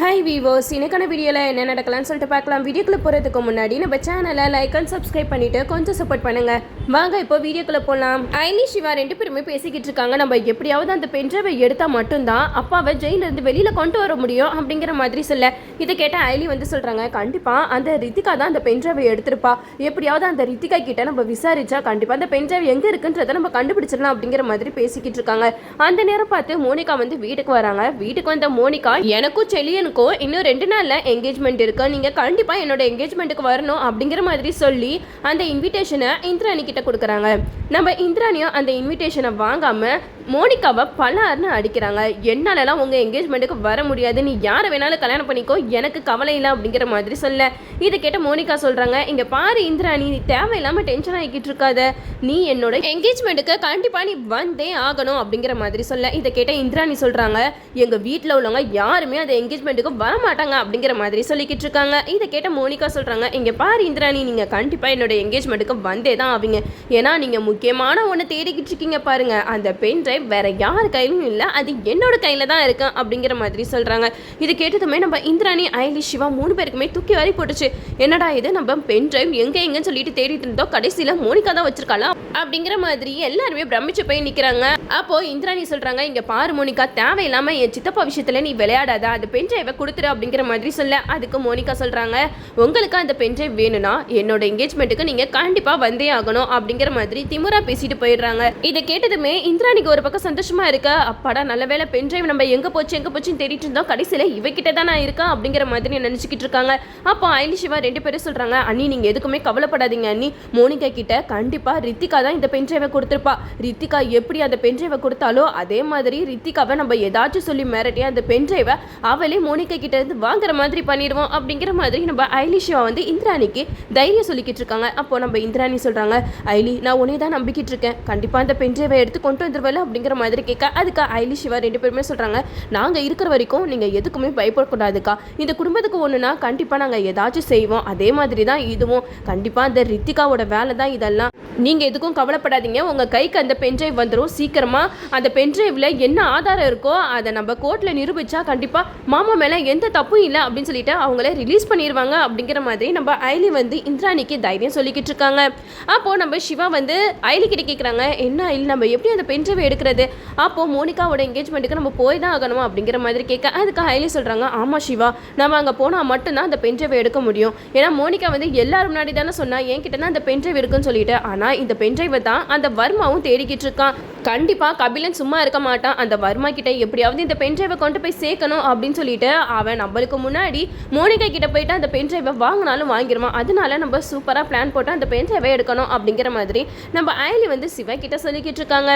Hi viewers, இன்னைக்கான வீடியோவில் என்ன நடக்கலாம்னு சொல்லிட்டு பார்க்கலாம். வீடியோக்குள்ளே போகிறதுக்கு முன்னாடி நம்ம சேனலை லைக் அண்ட் சப்ஸ்கிரைப் பண்ணிவிட்டு கொஞ்சம் சப்போர்ட் பண்ணுங்கள். வாங்க இப்போ வீடியோக்குள்ளே போகலாம். ஐலி சிவா ரெண்டு பேருமே பேசிக்கிட்டு இருக்காங்க. நம்ம எப்படியாவது அந்த பென்ட்ரைவை எடுத்தால் மட்டும்தான் அப்பாவை ஜெயிலிருந்து வெளியில் கொண்டு வர முடியும் அப்படிங்கிற மாதிரி சொல்ல, இதை கேட்டால் ஐலி சொல்கிறாங்க, கண்டிப்பாக அந்த ரித்திகா தான் அந்த பென்ட்ரைவை எடுத்திருப்பா. எப்படியாவது அந்த ரித்திகா கிட்ட நம்ம விசாரிச்சா கண்டிப்பாக அந்த பென்ட்ரைவ் எங்கே இருக்குன்றதை நம்ம கண்டுபிடிச்சிடலாம் அப்படிங்கிற மாதிரி பேசிக்கிட்டு இருக்காங்க. அந்த நேரம் பார்த்து மோனிகா வீட்டுக்கு வராங்க. வீட்டுக்கு வந்த மோனிகா, எனக்கும் செலியனுக்கும் இன்னும் 2 நாள்ல என்கேஜ்மெண்ட் இருக்கு, நீங்க கண்டிப்பா என்னோட என்கேஜ்மெண்ட்டுக்கு வரணும் அப்படிங்கிற மாதிரி சொல்லி அந்த இன்விடேஷனை இந்திராணி கிட்ட கொடுக்குறாங்க. நம்ம இந்திராணியும் அந்த இன்விடேஷனை வாங்காம மோனிகாவை பலார்னு அடிக்கிறாங்க. என்னாலலாம் உங்க என்கேஜ்மெண்ட்டுக்கு வர முடியாது, நீ யாரை வேணாலும் கல்யாணம் பண்ணிக்கோ, எனக்கு கவலை இல்லை அப்படிங்கிற மாதிரி சொல்ல, இதை கேட்ட மோனிகா சொல்றாங்க, இங்க பாரு இந்திராணி, நீ தேவையில்லாம டென்ஷன் ஆகிக்கிட்டு இருக்காத, நீ என்னோட என்கேஜ்மெண்ட்டுக்கு கண்டிப்பா நீ வந்தே ஆகணும் அப்படிங்கிற மாதிரி சொல்ல, இதை கேட்ட இந்திராணி சொல்றாங்க, எங்க வீட்டில் உள்ளவங்க யாருமே அந்த என்கேஜ்மெண்ட்டுக்கு வரமாட்டாங்க அப்படிங்கிற மாதிரி சொல்லிக்கிட்டு இருக்காங்க. இதை கேட்ட மோனிகா சொல்றாங்க, இங்க பாரு இந்திராணி, நீங்க கண்டிப்பா என்னோட என்கேஜ்மெண்ட்டுக்கு வந்தே தான் ஆவீங்க, ஏன்னா நீங்க முக்கியமான ஒன்று தேடிக்கிட்டு இருக்கீங்க பாருங்க, அந்த பென் டிரைவ் வேற யார் கையிலும் இல்லை, அது என்னோட கையில தான் இருக்கு அப்படிங்கிற மாதிரி சொல்றாங்க. இது கேட்டதுமே நம்ம இந்திராணி, ஐலி, சிவா 3 பேருக்குமே தூக்கி வாரி போட்டுச்சு. என்னடா இது, நம்ம பென் டிரைவ் எங்கன்னு சொல்லிட்டு தேடிட்டு இருந்தோம், கடைசியில மோனிகா தான் வச்சிருக்காளா அப்படிங்கிற மாதிரி எல்லாருமே பிரமிச்சு போய் நிக்கிறாங்க. அப்போ இந்திராணி சொல்றாங்க, இங்க பாரு மோனிகா, தேவையில்லாம என் சித்தப்பா விஷயத்துல நீ விளையாடாத, அந்த பென் டிரைவை கொடுத்துரு அப்படிங்கிற மாதிரி சொல்ல, அதுக்கு மோனிகா சொல்றாங்க, உங்களுக்கு அந்த பென் டிரைவ் வேணும்னா என்னோட என்கேஜ்மெண்ட்டுக்கு நீங்க கண்டிப்பா வந்தே ஆகணும் அப்படிங்கிற மாதிரி திமுறா பேசிட்டு போயிடுறாங்க. இதை கேட்டதுமே இந்திராணிக்கு ஒரு பக்கம் சந்தோஷமா இருக்க, அப்பாடா நல்ல வேலை, பென் டிரைவ் நம்ம எங்க போச்சுன்னு தேடிட்டு இருந்தோம், கடைசியில இவகிட்ட தான் நான் இருக்கேன் அப்படிங்கிற மாதிரி நினைச்சுக்கிட்டு இருக்காங்க. அப்போ ஐலி, சிவா 2 பேரும் சொல்றாங்க, அண்ணி நீங்க எதுக்குமே கவலைப்படாதீங்க அண்ணி, மோனிகா கிட்ட கண்டிப்பா ரித்திகா தான் இந்த பென் டிரைவை கொடுத்திருப்பா, ரித்திகா எப்படி அந்த பென் டிரைவை கொடுத்தாலோ அதே மாதிரி ரித்திகாவை நம்ம ஏதாச்சும் சொல்லி மிரட்டி அந்த பென் டிரைவை அவளே மோனிகா கிட்ட இருந்து வாங்குற மாதிரி பண்ணிடுவோம் அப்படிங்கிற மாதிரி நம்ம ஐலி, சிவா இந்திராணிக்கு தைரியம் சொல்லிக்கிட்டு இருக்காங்க. அப்போ நம்ம இந்திராணி சொல்றாங்க, ஐலி நான் உன்னை தான் நம்பிக்கிட்டு இருக்கேன், கண்டிப்பா அந்த பென் டிரைவை எடுத்து கொண்டு வந்துருவல அப்படிங்கிற மாதிரி கேட்க, அதுக்கு ஐலி, சிவா 2 பேருமே சொல்றாங்க, நாங்க இருக்கிற வரைக்கும் நீங்க எதுக்குமே பயப்படக்கூடாதுக்கா, இந்த குடும்பத்துக்கு ஒண்ணுனா கண்டிப்பா நாங்க ஏதாச்சும் செய்வோம், அதே மாதிரி தான் இதுவும், கண்டிப்பா அந்த ரித்திகாவோட வேலை தான் இதெல்லாம், நீங்க எதுக்கும் கவலைப்படாதீங்க, உங்க கைக்கு அந்த பென் டிரைவ் வந்துடும், சீக்கிரமா அந்த பென் டிரைவ்ல என்ன ஆதாரம் இருக்கோ அதை நம்ம கோர்ட்ல நிரூபிச்சா கண்டிப்பா மாமா மேல எந்த தப்பும் இல்லை அப்படின்னு சொல்லிட்டு அவங்கள ரிலீஸ் பண்ணிடுவாங்க அப்படிங்கிற மாதிரி நம்ம ஐலி இந்திராணிக்கு தைரியம் சொல்லிக்கிட்டு இருக்காங்க. அப்போ நம்ம சிவா ஐலி கிட்ட கேட்குறாங்க, என்ன ஐலி நம்ம எப்படி அந்த பென் டிரைவை எடுக்கிறது, அப்போ மோனிகாவோட என்கேஜ்மெண்ட்டுக்கு நம்ம போய் தான் ஆகணுமா அப்படிங்கிற மாதிரி கேட்க, அதுக்கு ஐலி சொல்றாங்க, ஆமா சிவா, நம்ம அங்கே போனால் மட்டும்தான் அந்த பென் டிரைவை எடுக்க முடியும், ஏன்னா மோனிகா எல்லாரும் முன்னாடி தானே சொன்னா என்கிட்ட தான் அந்த பென் டிரைவ் இருக்குன்னு சொல்லிட்டு, ஆனால் இந்த பென் டிரைவை தான் அந்த வர்மாவும் தேடிக்கிட்டு இருக்கான், கண்டிப்பா கபிலன் சும்மா இருக்க மாட்டான், அந்த வர்மா கிட்ட எப்படியாவது இந்த பென் டிரைவை கொண்டு போய் சேர்க்கணும் அப்படின்னு சொல்லிட்டு அவன் நம்மளுக்கு முன்னாடி மோனிகா கிட்ட போயிட்டு அந்த பென் டிரைவை வாங்கினாலும் வாங்கிடுவான், அதனால நம்ம சூப்பராக பிளான் போட்டு அந்த பென் டிரைவை எடுக்கணும் அப்படிங்கிற மாதிரி நம்ம ஐலி சிவா கிட்ட சொல்லிக்கிட்டு இருக்காங்க.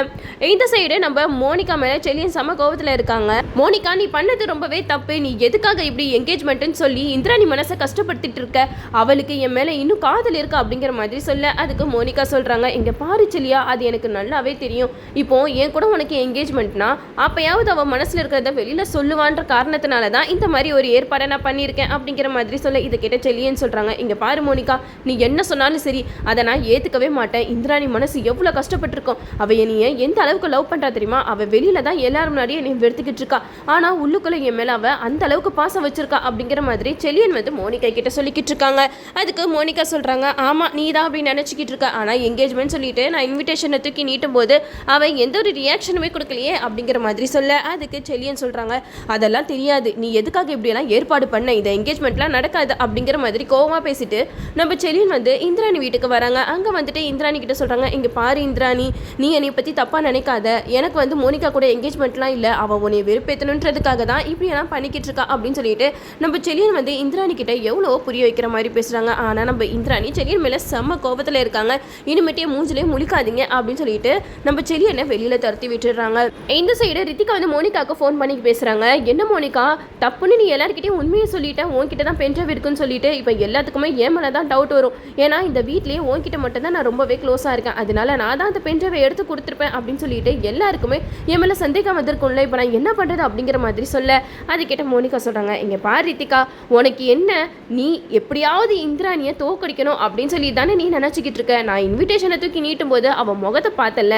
இந்த சைடு நம்ம மோனிகா மேலே செலியன் செம கோவத்தில் இருக்காங்க. மோனிகா நீ பண்ணது ரொம்பவே தப்பு, நீ எதுக்காக இப்படி என்கேஜ்மெண்ட்னு சொல்லி இந்திராணி மனசை கஷ்டப்படுத்திட்டு இருக்க, அவளுக்கு என் மேலே இன்னும் காதல் இருக்கு அப்படிங்கிற மாதிரி சொல்ல, அதுக்கு மோனிகா சொல்றாங்க, இங்க பாரு செலியா, அது எனக்கு நல்லாவே தெரியும், இப்போ என் கூட உனக்கு என்கேஜ்மெண்ட்னா அப்பயாவது அவன் மனசுல இருக்கிறத வெளியில சொல்லுவான்ற காரணத்தினால தான் இந்த மாதிரி ஒரு ஏற்பாடை நான் பண்ணியிருக்கேன் அப்படிங்கிற மாதிரி சொல்ல, இதை கேட்ட செலியன்னு சொல்றாங்க, இங்க பாரு மோனிகா, நீ என்ன சொன்னாலும் சரி அதை நான் ஏத்துக்கவே மாட்டேன், இந்திராணி மனசு எவ்வளவு கஷ்டப்பட்டிருக்கோம், அவ என்னைய எந்த அளவுக்கு லவ் பண்றா தெரியுமா, அவ வெளியில தான் எல்லாரும் முன்னாடியே என்னை வெறுத்துக்கிட்டு இருக்கா, ஆனா உள்ளுக்குள்ள என் மேல அவ அந்த அளவுக்கு பாசம் வச்சிருக்கா அப்படிங்கிற மாதிரி செலியன் மோனிகா கிட்ட சொல்லிக்கிட்டு இருக்காங்க. அதுக்கு மோனிகா சொல்றாங்க, ஆமா நீ தான் அப்படி நினைச்சுக்கிட்டு இருக்க, ஆனா என்கேஜ்மெண்ட் சொல்லிட்டு நான் இன்விடேஷனை தூக்கி நீட்டும் போது அவ எந்த ஒரு ரியாக்ஷனுமே கொடுக்கலையே அப்படிங்கிற மாதிரி சொல்ல, அதுக்கு செலியன் சொல்றாங்க, அதெல்லாம் தெரியாது, நீ எதுக்காக இப்படியெல்லாம் ஏற்பாடு பண்ண, இந்த என்கேஜ்மெண்ட்லாம் நடக்காது அப்படிங்கிற மாதிரி கோவமா பேசிட்டு நம்ம செலியன் இந்திராணி வீட்டுக்கு வராங்க. அங்க இந்திராணி கிட்ட சொல்றாங்க, இங்க பாரு இந்திராணி, நீ என்னை பத்தி தப்பா நினைக்காத, எனக்கு மோனிகா கூட என்கேஜ்மெண்ட்லாம் இல்லை, அவ உன்னை வெறுப்பேற்றணுன்றதுக்காக தான் இப்படியெல்லாம் பண்ணிக்கிட்டு இருக்கா அப்படின்னு சொல்லிட்டு நம்ம செலியன் இந்திராணி கிட்ட எவ்வளோ புரிய வைக்கிற மாதிரி பேசுறாங்க. ஆனா நம்ம இந்திராணி செலியன் மேல செம்ம கோபத்துல இருக்காங்க, இனிமேட்டே மூஞ்சிலே முழிக்காதீங்க அப்படின்னு சொல்லிட்டு நம்ம செலியனை வெளியில துரத்தி விட்டுறாங்க. இந்த சைடு ரித்திகா மோனிகாவுக்கு ஃபோன் பண்ணி பேசுறாங்க, என்ன மோனிகா தப்புன்னு நீ எல்லாருக்கிட்டையும் உண்மையை சொல்லிட்டேன், உன்கிட்ட தான் பென் டிரைவ் இருக்குன்னு சொல்லிட்டு இப்போ எல்லாத்துக்குமே ஏன் மேலே தான் டவுட் வரும், ஏன்னா இந்த வீட்லேயே உன்கிட்ட மட்டும் தான் நான் ரொம்பவே க்ளோஸாக இருக்கேன், அதனால நான் தான் அந்த பென் டிரைவை எடுத்து கொடுத்துருப்பேன் அப்படின்னு சொல்லிட்டு எல்லாருக்குமே என் மேலே சந்தேகம் வந்திருக்கும்ல, இப்போ நான் என்ன பண்ணுறது அப்படிங்கிற மாதிரி சொல்ல, அது கேட்ட மோனிகா சொல்கிறாங்க, இங்கே பாரு ரித்திகா, உனக்கு என்ன, நீ எப்படியாவது இந்திராணியை தோக்கடிக்கணும் அப்படின்னு சொல்லி தானே நீ நினச்சிக்கிட்டு இருக்க, நான் இன்விடேஷனை தூக்கி நீட்டும் போது அவன் முகத்தை பார்த்தல,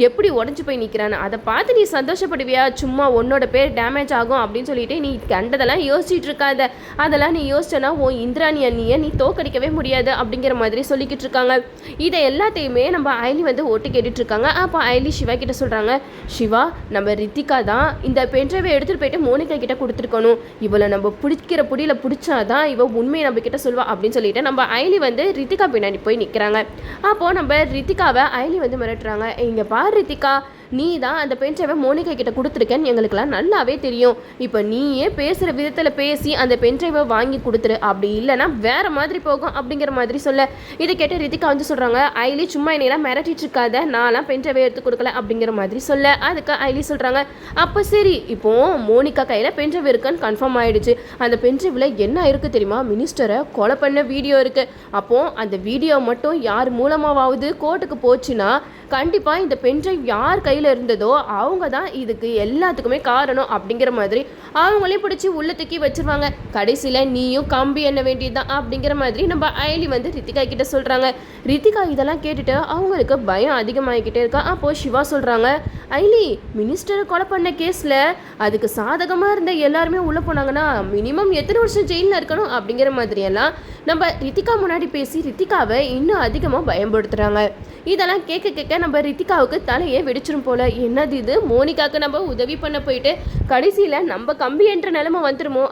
எப்படி எப்படி உடஞ்சி போய் நிற்கிறான்னு அதை பார்த்து நீ சந்தோஷப்படுவியா? சும்மா உன்னோட பேர் டேமேஜ் ஆகும் அப்படின்னு சொல்லிட்டு நீ கண்டதெல்லாம் யோசிச்சுட்டு இருக்காத. அதெல்லாம் நீ யோசிச்சனா உன் இந்திராணி அண்ணியை நீ தோக்கடிக்கவே முடியாது அப்படிங்கிற மாதிரி சொல்லிக்கிட்டு இருக்காங்க. இதை எல்லாத்தையுமே நம்ம ஐலி வந்து ஓட்டு கேட்டுட்டு இருக்காங்க. அப்போ ஐலி சிவா கிட்ட சொல்கிறாங்க, சிவா நம்ம ரித்திகா தான் இந்த பென்ட்ரைவை எடுத்துகிட்டு போயிட்டு மோனிகா கிட்ட கொடுத்துருக்கணும். இவளை நம்ம பிடிக்கிற புடியில் பிடிச்சாதான் இவ உண்மையை நம்ம கிட்ட சொல்வா அப்படின்னு சொல்லிட்டு நம்ம ஐலி வந்து ரித்திகா பின்னாடி போய் நிற்கிறாங்க. அப்போது நம்ம ரித்திகாவை ஐலி வந்து மிரட்டுறாங்க. இங்கே பார் ரித்திகா, நீ தான் அந்த பென்ட்ரைவை மோனிகா கிட்ட கொடுத்துருக்கேன்னு எங்களுக்கெல்லாம் நல்லாவே தெரியும். இப்போ நீயே பேசுகிற விதத்தில் பேசி அந்த பென்ட்ரைவை வாங்கி கொடுத்துரு, அப்படி இல்லைனா வேறு மாதிரி போகும் அப்படிங்கிற மாதிரி சொல்ல இதை கேட்டு ரித்திகா வந்து சொல்கிறாங்க, ஐலி சும்மா என்னையெல்லாம் மிரட்டிட்டு இருக்காத, நான்லாம் பென்ட்ரைவை எடுத்து கொடுக்கல அப்படிங்கிற மாதிரி சொல்ல அதுக்கு ஐலி சொல்கிறாங்க, அப்போ சரி இப்போது மோனிகா கையில் பென்ட்ரைவ் இருக்குன்னு கன்ஃபார்ம் ஆகிடுச்சு. அந்த பென்ட்ரைவில் என்ன இருக்குது தெரியுமா? மினிஸ்டரை கொலை பண்ண வீடியோ இருக்குது. அப்போது அந்த வீடியோ மட்டும் யார் மூலமாவது கோர்ட்டுக்கு போச்சுன்னா கண்டிப்பாக இந்த பென்ட்ரைவ் யார் கையில் இருந்ததோ அவங்க தான் இதுக்கு எல்லாத்துக்குமே காரணம் அப்படிங்கிற மாதிரி அவங்களே பிடிச்சி உள்ள தூக்கி வச்சிருவாங்க. கடைசியில் நீயும் கம்பி என்ன வேண்டியதுதான் அப்படிங்கிற மாதிரி நம்ம ஐலி வந்து ரித்திகா கிட்ட சொல்கிறாங்க. ரித்திகா இதெல்லாம் கேட்டுட்டு அவங்களுக்கு பயம் அதிகமாகிக்கிட்டே இருக்கா. அப்போது சிவா சொல்கிறாங்க, ஐலி மினிஸ்டரை கொலை பண்ண கேஸில் அதுக்கு சாதகமாக இருந்த எல்லாருமே உள்ளே போனாங்கன்னா மினிமம் எத்தனை வருஷம் ஜெயிலில் இருக்கணும் அப்படிங்கிற மாதிரியெல்லாம் நம்ம ரித்திகா முன்னாடி பேசி ரித்திகாவை இன்னும் அதிகமாக பயன்படுத்துகிறாங்க. இதெல்லாம் கேட்க கேட்க நம்ம ரித்திகாவுக்கு தலையே வெடிச்சிரும் போல. என்னது இது, மோனிகாவுக்கு நம்ம உதவி பண்ண போயிட்டு கடைசியில் நம்ம கம்பி என்ற நிலைமை வந்துருமோ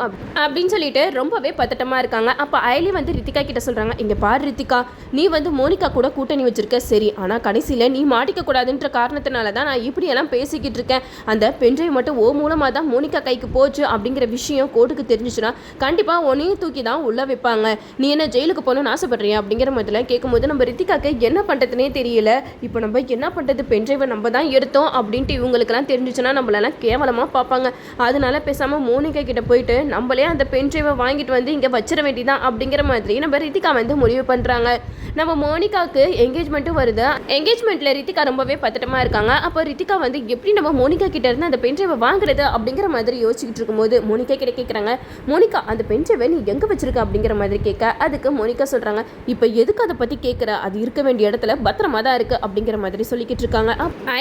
அப்படின்னு சொல்லிட்டு ரொம்பவே பதட்டமாக இருக்காங்க. அப்போ ஐலி வந்து ரித்திகா கிட்ட சொல்கிறாங்க, இங்கே பாரு ரித்திகா, நீ வந்து மோனிகா கூட கூட்டணி வச்சிருக்க சரி, ஆனால் கடைசியில் நீ மாட்டிக்க கூடாதுன்ற காரணத்தினால தான் நான் இப்படியெல்லாம் பேசிக்கிட்டு இருக்கேன். அந்த பென்ட்ரைவ் மட்டும் மூலமாக தான் மோனிகா கைக்கு போச்சு அப்படிங்கிற விஷயம் கோர்ட்டுக்கு தெரிஞ்சிச்சுன்னா கண்டிப்பாக உன்னையும் தூக்கி தான் உள்ளே வைப்பாங்க. நீ என்ன ஜெயிலுக்கு போகணும்னு ஆசைப்படுறியா அப்படிங்கிற மாதிரிலாம் கேட்கும்போது நம்ம ரித்திகாக்கு என்ன பண்ணுறதுனே தெரியல. இப்போ நம்ம என்ன பண்ணுறது, பென்ட்ரைவை நம்ம தான் எடுத்தோம் அப்படின்ட்டு இவங்களுக்கெல்லாம் தெரிஞ்சிச்சுன்னா நம்மளெல்லாம் கேவலமாக பார்ப்பாங்க. அதனால பேசாமல் மோனிகா கிட்ட போயிட்டு நம்மளே அந்த பென்ட்ரைவை வாங்கிட்டு வந்து இங்கே வச்சிட வேண்டியதான் அப்படிங்கிற மாதிரி நம்ம ரித்திகா வந்து முடிவு பண்ணுறாங்க. நம்ம மோனிகாவுக்கு என்கேஜ்மெண்ட்டும் வருது. என்கேஜ்மெண்ட்டில் ரித்திகா ரொம்பவே பதட்டமாக இருக்காங்க. அப்போ ரித்திகா வந்து எப்படி நம்ம மோனிகா கிட்ட இருந்து அந்த பென்ட்ரைவை வாங்குறது அப்படிங்கிற மாதிரி யோசிச்சுட்டு இருக்கும்போது மோனிகா கிட்ட கேட்குறாங்க, மோனிகா அந்த பென்ட்ரைவை நீ எங்கே வச்சிருக்க அப்படிங்கிற மாதிரி கேட்க அதுக்கு மோனிகா சொல்கிறாங்க, இப்போ எதுக்கு அதை பற்றி கேட்குற, அது இருக்க வேண்டிய இடத்துல பத்திரமா தான் இருக்குது அப்படிங்கிற மாதிரி சொல்லிக்கிட்டு இருக்காங்க.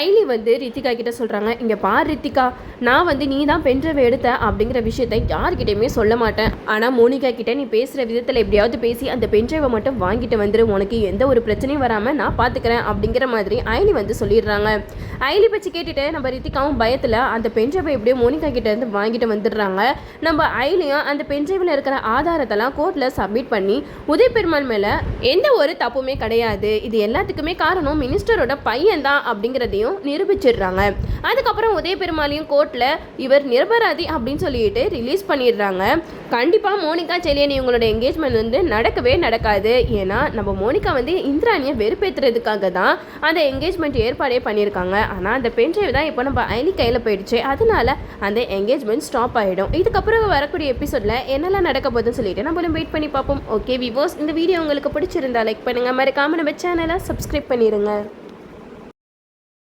ஐலி வந்து ரித்திகா கிட்ட சொல்கிறாங்க, இங்கே பார் ரித்திகா, நான் வந்து நீ தான் பென்ட்ரைவை எடுத்த அப்படிங்கிற விஷயத்தை யார்கிட்டையுமே சொல்ல மாட்டேன். ஆனால் மோனிகா கிட்ட நீ பேசுகிற விதத்தில் எப்படியாவது பேசி அந்த பென்ட்ரைவை மட்டும் வாங்கிட்டு வந்துரு, உனக்கு எந்த ஒரு பிரச்சனையும் வராமல் நான் பார்த்துக்கிறேன் அப்படிங்கிற மாதிரி ஐலி வந்து சொல்லிடுறாங்க. ஐலி பற்றி கேட்டுட்டு நம்ம ரித்திகாவும் பயத்தில் அந்த பென்ட்ரைவை எப்படியோ மோனிகா கிட்ட இருந்து வாங்கிட்டு வந்துடுறாங்க. நம்ம ஐலியும் அந்த பென்ட்ரைவில் இருக்கிற ஆதாரத்தெல்லாம் கோர்ட்டில் சப்மிட் பண்ணி உதய பெருமாள் மேலே எந்த ஒரு தப்புமே கிடையாது, இது எல்லாத்துக்குமே காரணம் மினிஸ்டரோட பையன் தான் அப்படிங்கிறதையும் நிரூபிச்சிடுறாங்க. அதுக்கப்புறம் உதய பெருமாளையும் கோர்ட்டில் இவர் நிரபராதி அப்படின்னு சொல்லிட்டு ரிலீஸ் பண்ணிடுறாங்க. கண்டிப்பாக மோனிகா செலியன் இவங்களோட என்கேஜ்மெண்ட் வந்து நடக்கவே நடக்காது. ஏன்னா நம்ம மோனிகா வந்து இந்திராணியை வெறுப்பேற்றுறதுக்காக தான் அந்த என்கேஜ்மெண்ட் ஏற்பாடே பண்ணியிருக்காங்க. ஆனால் அந்த பென்ட்ரைவ் தான் இப்போ நம்ம ஐலி கையில் போயிடுச்சு. அதனால அந்த என்கேஜ்மெண்ட் ஸ்டாப் ஆகிடும். இதுக்கப்புறம் வரக்கூடிய எபிசோடில் என்னெல்லாம் நடக்க போகுதுன்னு சொல்லிட்டு நம்மளும் வெயிட் பண்ணி பார்ப்போம். ஓகே விவோஸ், இந்த வீடியோ உங்களுக்கு பிடிச்சிருந்தா லைக் பண்ணுங்கள், மறக்காமல் நம்ம சேனலை சப்ஸ்கிரைப் பண்ணிடுங்க.